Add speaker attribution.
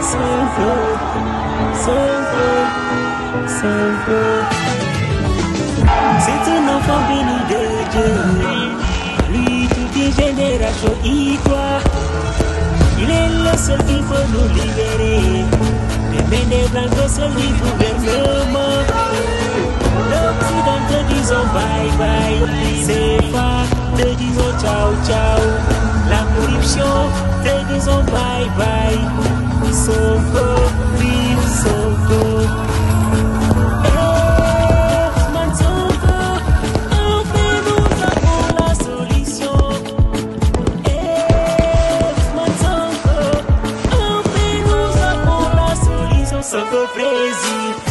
Speaker 1: Sonko, Sonko, Sonko. C'est un enfant béni de Dieu. Lui, toutes les générations y croient. Il est le seul qui peut nous libérer. Les mains des blancs seul du gouvernement. L'Occident te disons bye bye. C'est pas te disons ciao ciao. La corruption te disons bye bye. Sonko, vive Sonko. Ousmane Sonko, enfin nous avons la solution. Ousmane Sonko, enfin nous avons la solution. Sonko président.